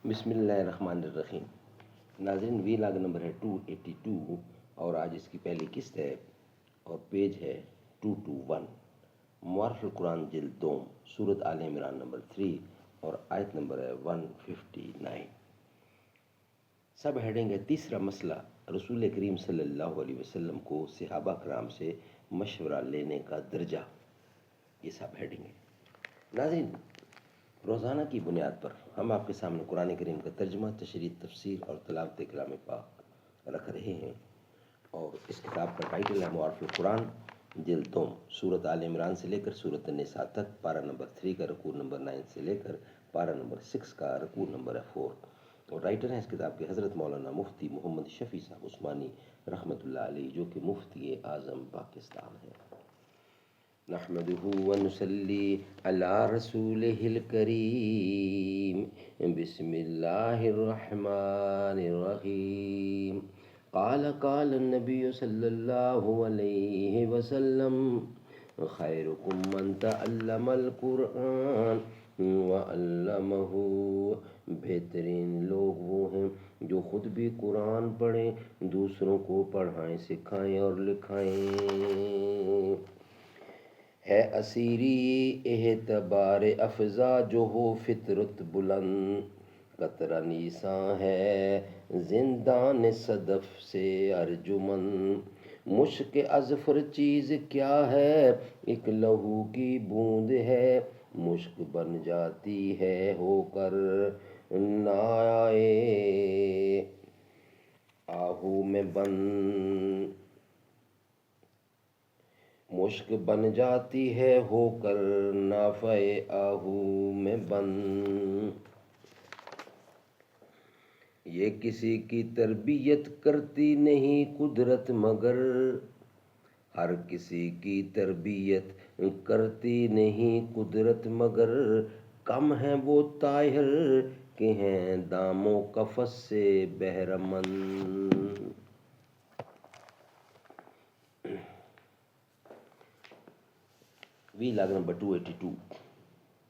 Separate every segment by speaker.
Speaker 1: بسم اللہ الرحمن الرحیم۔ ناظرین، وی لاگ نمبر ہے 282 اور آج اس کی پہلی قسط ہے اور پیج ہے 221۔ معارف القرآن جلد 2، سورۃ آل عمران نمبر 3 اور آیت نمبر ہے 159۔ سب ہیڈنگ ہے تیسرا مسئلہ، رسول کریم صلی اللہ علیہ وسلم کو صحابہ کرام سے مشورہ لینے کا درجہ، یہ سب ہیڈنگ ہے۔ ناظرین، روزانہ کی بنیاد پر ہم آپ کے سامنے قرآن کریم کا ترجمہ، تشریح، تفسیر اور تلاوت کلام پاک رکھ رہے ہیں، اور اس کتاب کا ٹائٹل ہے معارف القرآن جلد 2، سورۃ آل عمران سے لے کر سورۃ النساء تک، پارہ نمبر 3 کا رکوع نمبر 9 سے لے کر پارہ نمبر 6 کا رکوع نمبر 4، اور رائٹر ہیں اس کتاب کے حضرت مولانا مفتی محمد شفیع صاحب عثمانی رحمۃ اللہ علیہ، جو کہ مفتی اعظم پاکستان ہے۔ نحمده ونصلي على رسوله الكريم، بسم الله الرحمن الرحيم۔ قال النبي صلى الله عليه وسلم: خيركم من تعلم القرآن وعلمه۔ بہترین لوگ وہ ہیں جو خود بھی قرآن پڑھیں، دوسروں کو پڑھائیں، سکھائیں اور لکھائیں۔ ہے اسیری اعتبار افزا جو ہو فطرت بلند، قطرہ نیساں ہے زندان صدف سے ارجمند۔ مشک اظفر چیز کیا ہے، ایک لہو کی بوند ہے، مشک بن جاتی ہے ہو کر نائے آہو میں بند۔ مشک بن جاتی ہے ہو کر نافع آہو میں بند۔ یہ کسی کی تربیت کرتی نہیں قدرت مگر، ہر کسی کی تربیت کرتی نہیں قدرت مگر، کم ہیں وہ طاہر کہ ہیں دام و قفس سے بہرہ مند۔ وی لاگ نمبر 282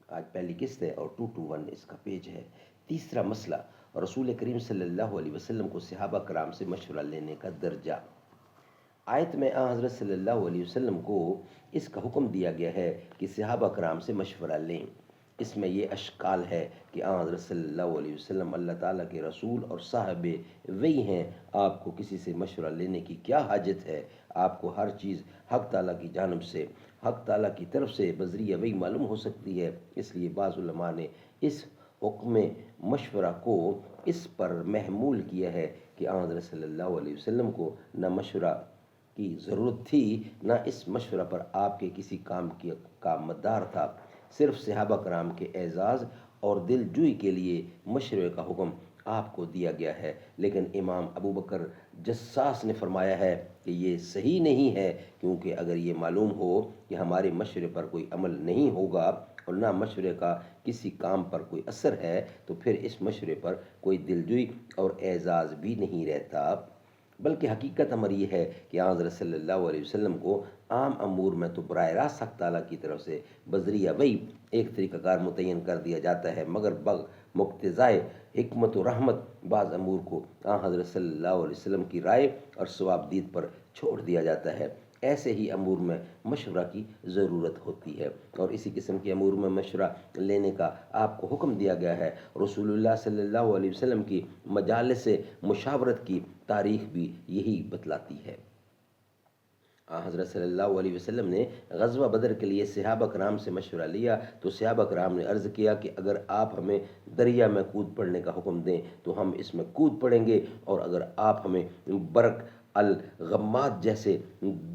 Speaker 1: آج پہلی قسط ہے اور 221 اس کا پیج ہے۔ تیسرا مسئلہ، رسول کریم صلی اللہ علیہ وسلم کو صحابہ کرام سے مشورہ لینے کا درجہ۔ آیت میں حضرت صلی اللہ علیہ وسلم کو اس کا حکم دیا گیا ہے کہ صحابہ کرام سے مشورہ لیں۔ اس میں یہ اشکال ہے کہ حضرت صلی اللہ علیہ وسلم اللہ تعالیٰ کے رسول اور صاحب وحی ہیں، آپ کو کسی سے مشورہ لینے کی کیا حاجت ہے؟ آپ کو ہر چیز حق تعالیٰ کی جانب سے، حق تعالیٰ کی طرف سے بذریعہ وحی معلوم ہو سکتی ہے۔ اس لیے بعض علماء نے اس حکم مشورہ کو اس پر محمول کیا ہے کہ حضرت صلی اللہ علیہ وسلم کو نہ مشورہ کی ضرورت تھی، نہ اس مشورہ پر آپ کے کسی کام کا مدار تھا، صرف صحابہ کرام کے اعزاز اور دل جوئی کے لیے مشورے کا حکم آپ کو دیا گیا ہے۔ لیکن امام ابو بکر جساس نے فرمایا ہے کہ یہ صحیح نہیں ہے، کیونکہ اگر یہ معلوم ہو کہ ہمارے مشورے پر کوئی عمل نہیں ہوگا اور نہ مشورے کا کسی کام پر کوئی اثر ہے، تو پھر اس مشورے پر کوئی دلجوئی اور اعزاز بھی نہیں رہتا۔ بلکہ حقیقت امر یہ ہے کہ حضرت صلی اللہ علیہ وسلم کو عام امور میں تو براہ راست حق تعالیٰ کی طرف سے بذریعہ وحی ایک طریقہ کار متعین کر دیا جاتا ہے، مگر مقتضائے حکمت و رحمت بعض امور کو حضرت صلی اللہ علیہ وسلم کی رائے اور ثواب دید پر چھوڑ دیا جاتا ہے۔ ایسے ہی امور میں مشورہ کی ضرورت ہوتی ہے، اور اسی قسم کے امور میں مشورہ لینے کا آپ کو حکم دیا گیا ہے۔ رسول اللہ صلی اللہ علیہ وسلم کی مجالس مشاورت کی تاریخ بھی یہی بتلاتی ہے۔ حضرت صلی اللہ علیہ وسلم نے غزوہ بدر کے لیے صحابہ کرام سے مشورہ لیا تو صحابہ کرام نے عرض کیا کہ اگر آپ ہمیں دریا میں کود پڑنے کا حکم دیں تو ہم اس میں کود پڑیں گے، اور اگر آپ ہمیں برق الغماد جیسے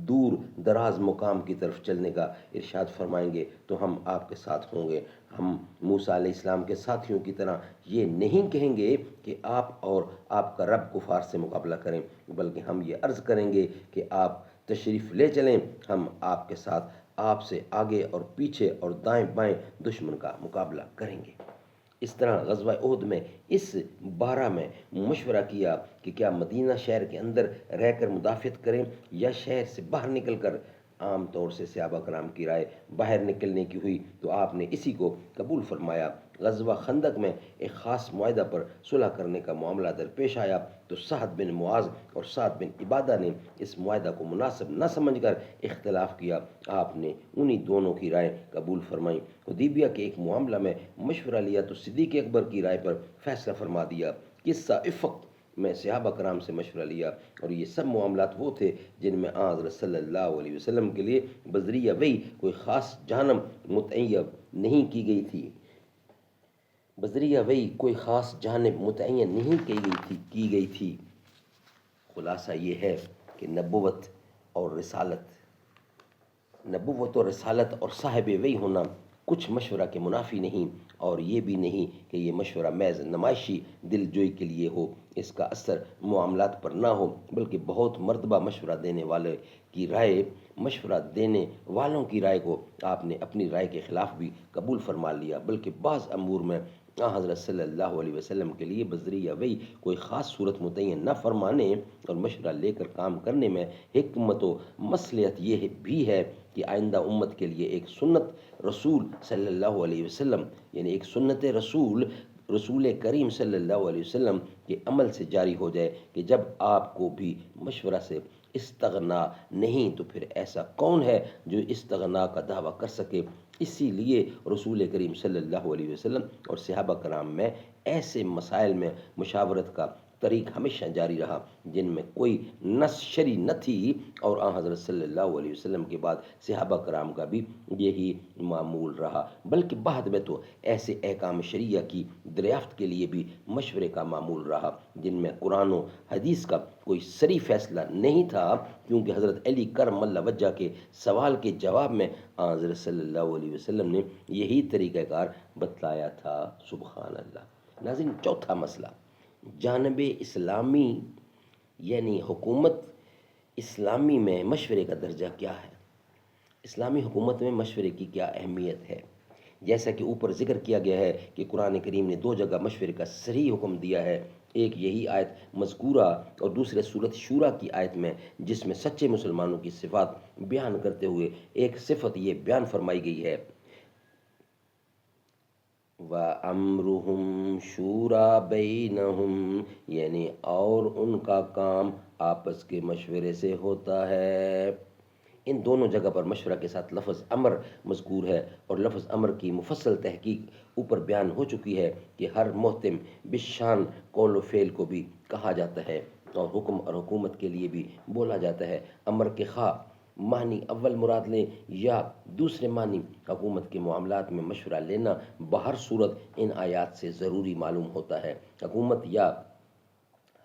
Speaker 1: دور دراز مقام کی طرف چلنے کا ارشاد فرمائیں گے تو ہم آپ کے ساتھ ہوں گے۔ ہم موسیٰ علیہ السلام کے ساتھیوں کی طرح یہ نہیں کہیں گے کہ آپ اور آپ کا رب کفار سے مقابلہ کریں، بلکہ ہم یہ عرض کریں گے کہ آپ تشریف لے چلیں، ہم آپ کے ساتھ آپ سے آگے اور پیچھے اور دائیں بائیں دشمن کا مقابلہ کریں گے۔ اس طرح غزوہ احد میں اس بارہ میں مشورہ کیا کہ کیا مدینہ شہر کے اندر رہ کر مدافعت کریں یا شہر سے باہر نکل کر۔ عام طور سے صحابہ کرام کی رائے باہر نکلنے کی ہوئی تو آپ نے اسی کو قبول فرمایا، غزوہ خندق میں ایک خاص معاہدہ پر صلح کرنے کا معاملہ درپیش آیا تو سعد بن معاذ اور سعد بن عبادہ نے اس معاہدہ کو مناسب نہ سمجھ کر اختلاف کیا۔ آپ نے انہی دونوں کی رائے قبول فرمائی۔ حدیبیہ کے ایک معاملہ میں مشورہ لیا تو صدیق اکبر کی رائے پر فیصلہ فرما دیا۔ قصہ افق میں صحابہ کرام سے مشورہ لیا، اور یہ سب معاملات وہ تھے جن میں حضرت صلی اللہ علیہ وسلم کے لیے بذریعہ وحی کوئی خاص جانب متعین نہیں کی گئی تھی۔ بذریعہ وحی کوئی خاص جانب متعین نہیں کی گئی تھی۔ خلاصہ یہ ہے کہ نبوت اور رسالت اور صاحب وحی ہونا کچھ مشورہ کے منافی نہیں، اور یہ بھی نہیں کہ یہ مشورہ محض نمائشی دل جوئی کے لیے ہو، اس کا اثر معاملات پر نہ ہو، بلکہ بہت مرتبہ مشورہ دینے والوں کی رائے کو آپ نے اپنی رائے کے خلاف بھی قبول فرما لیا، بلکہ بعض امور میں حضرت صلی اللہ علیہ وسلم کے لیے بذریعہ وحی کوئی خاص صورت متعین نہ فرمانے اور مشورہ لے کر کام کرنے میں حکمت و مصلحت یہ بھی ہے کہ آئندہ امت کے لیے ایک سنت رسول صلی اللہ علیہ وسلم، یعنی ایک سنت رسول کریم صلی اللہ علیہ وسلم کے عمل سے جاری ہو جائے کہ جب آپ کو بھی مشورہ سے استغنا نہیں تو پھر ایسا کون ہے جو استغنا کا دعویٰ کر سکے۔ اسی لیے رسول کریم صلی اللہ علیہ وسلم اور صحابہ کرام میں ایسے مسائل میں مشاورت کا طریق ہمیشہ جاری رہا جن میں کوئی نص شرعی نہ تھی، اور حضرت صلی اللہ علیہ وسلم کے بعد صحابہ کرام کا بھی یہی معمول رہا، بلکہ بعد میں تو ایسے احکام شریعہ کی دریافت کے لیے بھی مشورے کا معمول رہا جن میں قرآن و حدیث کا کوئی صریح فیصلہ نہیں تھا، کیونکہ حضرت علی کرم اللہ وجہ کے سوال کے جواب میں حضرت صلی اللہ علیہ وسلم نے یہی طریقہ کار بتلایا تھا۔ سبحان اللہ۔ ناظرین، چوتھا مسئلہ، جانب اسلامی یعنی حکومت اسلامی میں مشورے کا درجہ کیا ہے؟ اسلامی حکومت میں مشورے کی کیا اہمیت ہے؟ جیسا کہ اوپر ذکر کیا گیا ہے کہ قرآن کریم نے 2 جگہ مشورے کا صریح حکم دیا ہے، ایک یہی آیت مذکورہ اور دوسرے سورۃ شورى کی آیت میں، جس میں سچے مسلمانوں کی صفات بیان کرتے ہوئے ایک صفت یہ بیان فرمائی گئی ہے، وَأَمْرُهُمْ شُورَىٰ بَيْنَهُمْ، یعنی اور ان کا کام آپس کے مشورے سے ہوتا ہے۔ ان دونوں جگہ پر مشورہ کے ساتھ لفظ امر مذکور ہے، اور لفظ امر کی مفصل تحقیق اوپر بیان ہو چکی ہے کہ ہر محتم بشان قول و فعل کو بھی کہا جاتا ہے، اور حکم اور حکومت کے لیے بھی بولا جاتا ہے۔ امر کے خواہ معنی اول مراد لیں یا دوسرے معنی، حکومت کے معاملات میں مشورہ لینا بہر صورت ان آیات سے ضروری معلوم ہوتا ہے۔ حکومت یا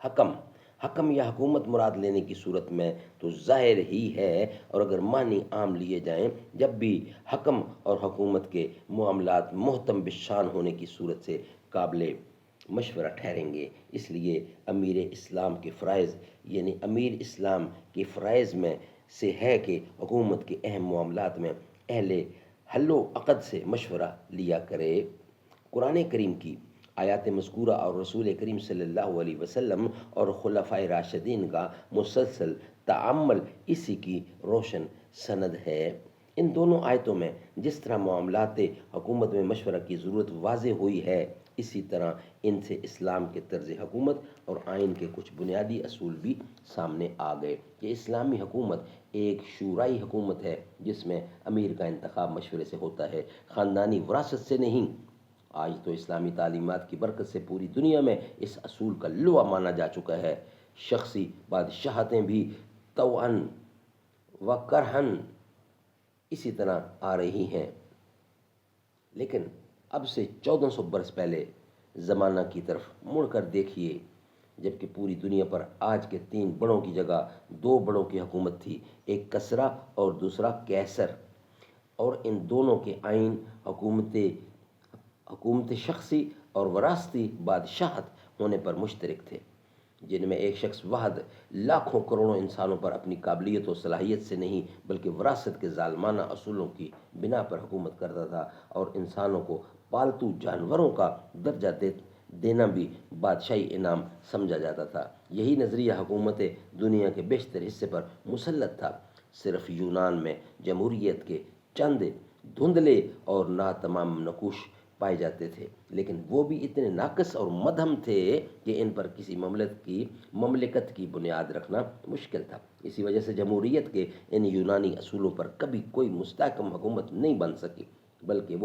Speaker 1: حکم یا حکومت مراد لینے کی صورت میں تو ظاہر ہی ہے، اور اگر معنی عام لیے جائیں جب بھی حکم اور حکومت کے معاملات محتم بشان ہونے کی صورت سے قابل مشورہ ٹھہریں گے۔ اس لیے امیر اسلام کے فرائض میں سے ہے کہ حکومت کے اہم معاملات میں اہل حل و عقد سے مشورہ لیا کرے۔ قرآن کریم کی آیات مذکورہ اور رسول کریم صلی اللہ علیہ وسلم اور خلفائے راشدین کا مسلسل تعامل اسی کی روشن سند ہے۔ ان دونوں آیتوں میں جس طرح معاملات حکومت میں مشورہ کی ضرورت واضح ہوئی ہے، اسی طرح ان سے اسلام کے طرز حکومت اور آئین کے کچھ بنیادی اصول بھی سامنے آ گئے کہ اسلامی حکومت ایک شورائی حکومت ہے جس میں امیر کا انتخاب مشورے سے ہوتا ہے، خاندانی وراثت سے نہیں۔ آج تو اسلامی تعلیمات کی برکت سے پوری دنیا میں اس اصول کا لوا مانا جا چکا ہے۔ شخصی بادشاہتیں بھی طوعاً و کرہاً اسی طرح آ رہی ہیں، لیکن اب سے 1400 برس پہلے زمانہ کی طرف مڑ کر دیکھیے، جبکہ پوری دنیا پر آج کے 3 بڑوں کی جگہ 2 بڑوں کی حکومت تھی، ایک کسریٰ اور دوسرا قیصر، اور ان دونوں کے آئین حکومت شخصی اور وراثتی بادشاہت ہونے پر مشترک تھے، جن میں ایک شخص واحد لاکھوں کروڑوں انسانوں پر اپنی قابلیت و صلاحیت سے نہیں بلکہ وراثت کے ظالمانہ اصولوں کی بنا پر حکومت کرتا تھا، اور انسانوں کو پالتو جانوروں کا درجہ دینا بھی بادشاہی انعام سمجھا جاتا تھا۔ یہی نظریہ حکومت دنیا کے بیشتر حصے پر مسلط تھا۔ صرف یونان میں جمہوریت کے چند دھندلے اور ناتمام نقوش پائے جاتے تھے، لیکن وہ بھی اتنے ناقص اور مدھم تھے کہ ان پر کسی مملکت کی بنیاد رکھنا مشکل تھا۔ اسی وجہ سے جمہوریت کے ان یونانی اصولوں پر کبھی کوئی مستحکم حکومت نہیں بن سکی، بلکہ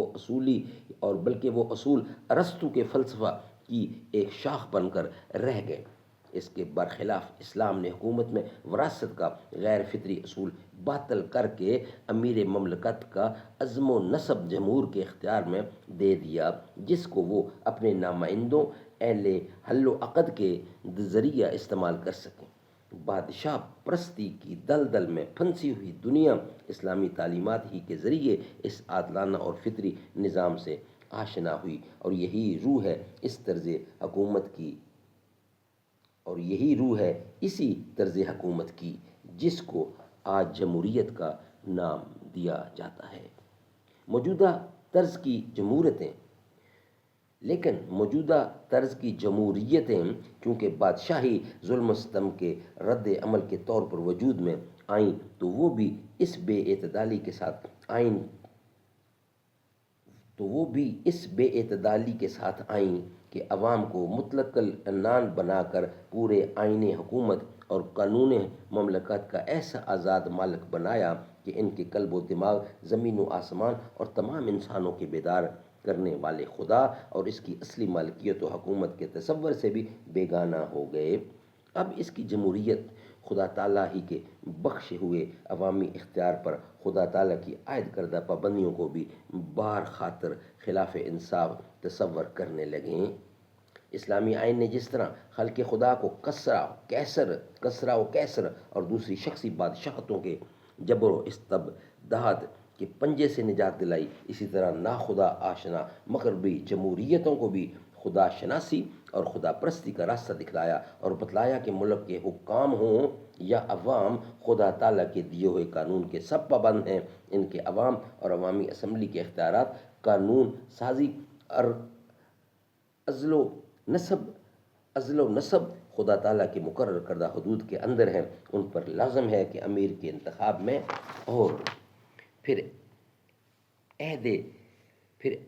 Speaker 1: وہ اصول ارسطو کے فلسفہ کی ایک شاخ بن کر رہ گئے۔ اس کے برخلاف اسلام نے حکومت میں وراثت کا غیر فطری اصول باطل کر کے امیر مملکت کا عزم و نسب جمہور کے اختیار میں دے دیا، جس کو وہ اپنے نمائندوں اہل حل و عقد کے ذریعہ استعمال کر سکیں۔ بادشاہ پرستی کی دلدل میں پھنسی ہوئی دنیا اسلامی تعلیمات ہی کے ذریعے اس عادلانہ اور فطری نظام سے آشنا ہوئی، اور یہی روح ہے اسی طرز حکومت کی جس کو آج جمہوریت کا نام دیا جاتا ہے۔ موجودہ طرز کی جمہوریتیں کیونکہ بادشاہی ظلم و ستم کے رد عمل کے طور پر وجود میں آئیں تو وہ بھی اس بے اعتدالی کے ساتھ آئیں کہ عوام کو مطلق العنان بنا کر پورے آئین حکومت اور قانون مملکت کا ایسا آزاد مالک بنایا کہ ان کے قلب و دماغ زمین و آسمان اور تمام انسانوں کے بیدار کرنے والے خدا اور اس کی اصلی مالکیت و حکومت کے تصور سے بھی بیگانہ ہو گئے۔ اب اس کی جمہوریت خدا تعالیٰ ہی کے بخشے ہوئے عوامی اختیار پر خدا تعالیٰ کی عائد کردہ پابندیوں کو بھی بار خاطر خلاف انصاف تصور کرنے لگیں۔ اسلامی آئین نے جس طرح خلق خدا کو کسرا و کیسر اور دوسری شخصی بادشاہتوں کے جبر و استبداد کے پنجے سے نجات دلائی، اسی طرح ناخدا آشنا مغربی جمہوریتوں کو بھی خدا شناسی اور خدا پرستی کا راستہ دکھلایا اور بتلایا کہ ملک کے حکام ہوں یا عوام خدا تعالیٰ کے دیے ہوئے قانون کے سب پابند ہیں۔ ان کے عوام اور عوامی اسمبلی کے اختیارات قانون سازی اور عزل و نسب خدا تعالیٰ کے مقرر کردہ حدود کے اندر ہیں۔ ان پر لازم ہے کہ امیر کے انتخاب میں اور پھر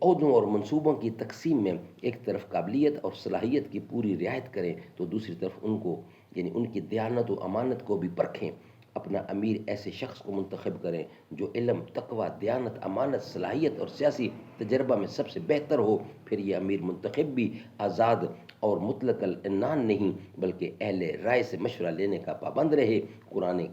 Speaker 1: عہدوں اور منصوبوں کی تقسیم میں ایک طرف قابلیت اور صلاحیت کی پوری رعایت کریں تو دوسری طرف ان کی دیانت و امانت کو بھی پرکھیں۔ اپنا امیر ایسے شخص کو منتخب کریں جو علم، تقوی، دیانت، امانت، صلاحیت اور سیاسی تجربہ میں سب سے بہتر ہو۔ پھر یہ امیر منتخب بھی آزاد اور مطلق العنان نہیں بلکہ اہل رائے سے مشورہ لینے کا پابند رہے۔ قرآن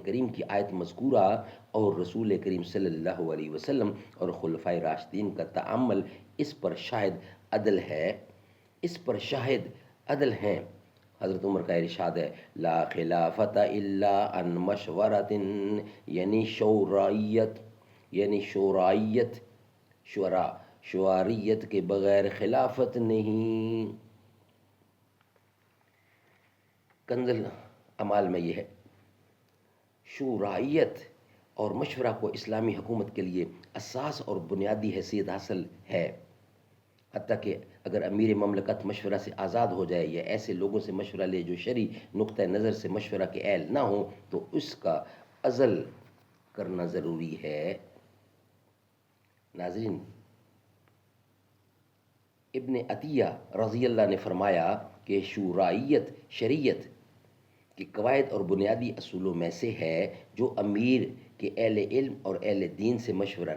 Speaker 1: کریم کی آیت مذکورہ اور رسول کریم صلی اللہ علیہ وسلم اور خلفائے راشدین کا تعامل اس پر شاہد عدل ہیں۔ حضرت عمر کا ارشاد ہے، لا خلافت الا عن مشورت، یعنی شوریت کے بغیر خلافت نہیں۔ کنز اعمال میں یہ ہے، شورائیت اور مشورہ کو اسلامی حکومت کے لیے اساس اور بنیادی حیثیت حاصل ہے، حتیٰ کہ اگر امیر مملکت مشورہ سے آزاد ہو جائے یا ایسے لوگوں سے مشورہ لے جو شرعی نقطہ نظر سے مشورہ کے اہل نہ ہوں تو اس کا عزل کرنا ضروری ہے۔ ناظرین، ابن عطیہ رضی اللہ نے فرمایا کہ شورائیت شریعت کے قواعد اور بنیادی اصولوں میں سے ہے۔ جو امیر کے اہل علم اور اہل دین سے مشورہ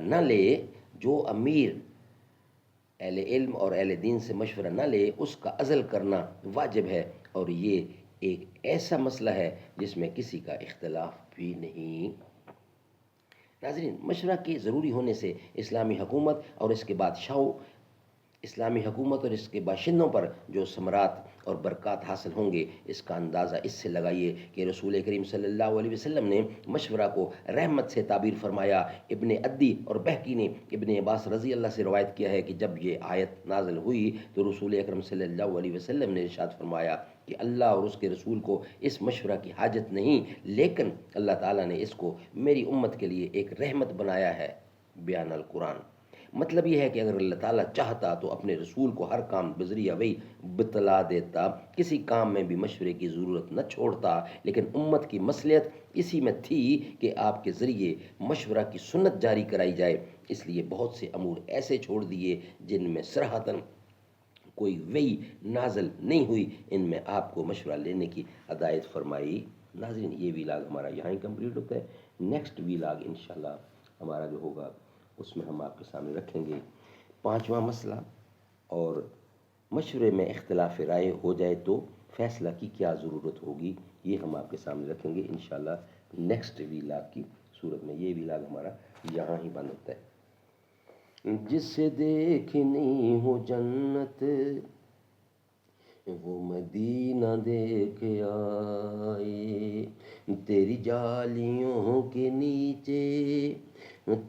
Speaker 1: نہ لے اس کا عزل کرنا واجب ہے، اور یہ ایک ایسا مسئلہ ہے جس میں کسی کا اختلاف بھی نہیں۔ ناظرین، مشورہ کے ضروری ہونے سے اسلامی حکومت اور اس کے باشندوں پر جو ثمرات اور برکات حاصل ہوں گے، اس کا اندازہ اس سے لگائیے کہ رسول کریم صلی اللہ علیہ وسلم نے مشورہ کو رحمت سے تعبیر فرمایا۔ ابن عدی اور بہقی نے ابن عباس رضی اللہ سے روایت کیا ہے کہ جب یہ آیت نازل ہوئی تو رسول اکرم صلی اللہ علیہ وسلم نے ارشاد فرمایا کہ اللہ اور اس کے رسول کو اس مشورہ کی حاجت نہیں، لیکن اللہ تعالیٰ نے اس کو میری امت کے لیے ایک رحمت بنایا ہے۔ بیان القرآن۔ مطلب یہ ہے کہ اگر اللہ تعالیٰ چاہتا تو اپنے رسول کو ہر کام بذریعہ وہی بتلا دیتا، کسی کام میں بھی مشورے کی ضرورت نہ چھوڑتا، لیکن امت کی مصلحت اسی میں تھی کہ آپ کے ذریعے مشورہ کی سنت جاری کرائی جائے، اس لیے بہت سے امور ایسے چھوڑ دیے جن میں صراحتاً کوئی وہی نازل نہیں ہوئی، ان میں آپ کو مشورہ لینے کی ہدایت فرمائی۔ ناظرین، یہ ویلاگ ہمارا یہاں ہی کمپلیٹ ہوتا ہے۔ نیکسٹ ویلاگ انشاءاللہ ہمارا جو ہوگا اس میں ہم آپ کے سامنے رکھیں گے 5واں مسئلہ، اور مشورے میں اختلاف رائے ہو جائے تو فیصلہ کی کیا ضرورت ہوگی، یہ ہم آپ کے سامنے رکھیں گے انشاءاللہ نیکسٹ ویلاگ کی صورت میں۔ یہ ویلاگ ہمارا یہاں ہی بند ہوتا ہے۔ جسے دیکھنی ہو جنت وہ مدینہ دیکھ آئے، تیری جالیوں کے نیچے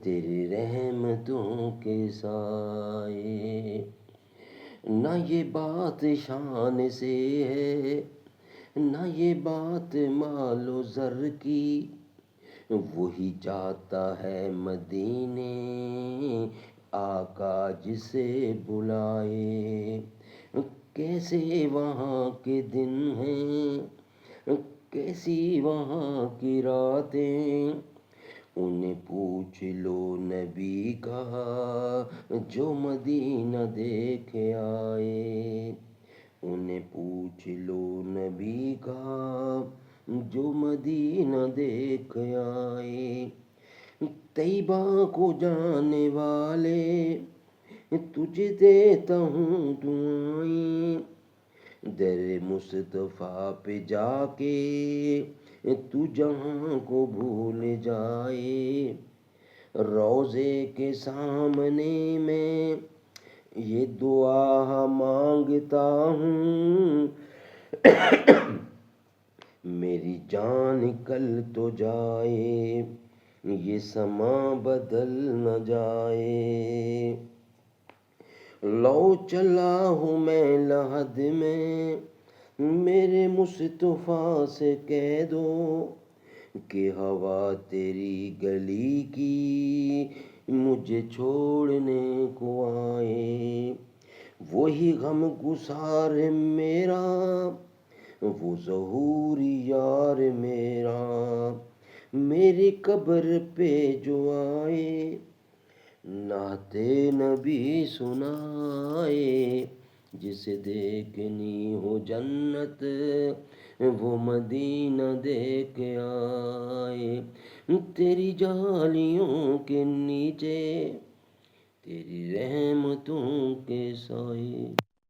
Speaker 1: تیری رحمتوں کے سائے، نہ یہ بات شان سے ہے نہ یہ بات مال و زر کی، وہی جاتا ہے مدینے آقا جسے بلائے، کیسے وہاں کے دن ہیں کیسی وہاں کی راتیں، انہیں پوچھ لو نبی کا جو مدینہ دیکھ آئے، انہیں پوچھ لو نبی کا جو مدینہ دیکھ آئے، طیبہ کو جانے والے تجھے دیتا ہوں دعائیں، در مصطفیٰ پہ جا کے تو جہاں کو بھول جائے، روضے کے سامنے میں یہ دعا مانگتا ہوں، میری جان کل تو جائے یہ سما بدل نہ جائے، لو چلا ہوں میں لحد میں میرے مصطفیٰ سے کہہ دو کہ ہوا تیری گلی کی مجھے چھوڑنے کو آئے، وہی غم گسار میرا وہ ظہوری یار میرا، میری قبر پہ جو آئے نعت نبی سنائے، جسے دیکھنی ہو جنت وہ مدینہ دیکھ آئے، تیری جالیوں کے نیچے تیری رحمتوں کے سائے۔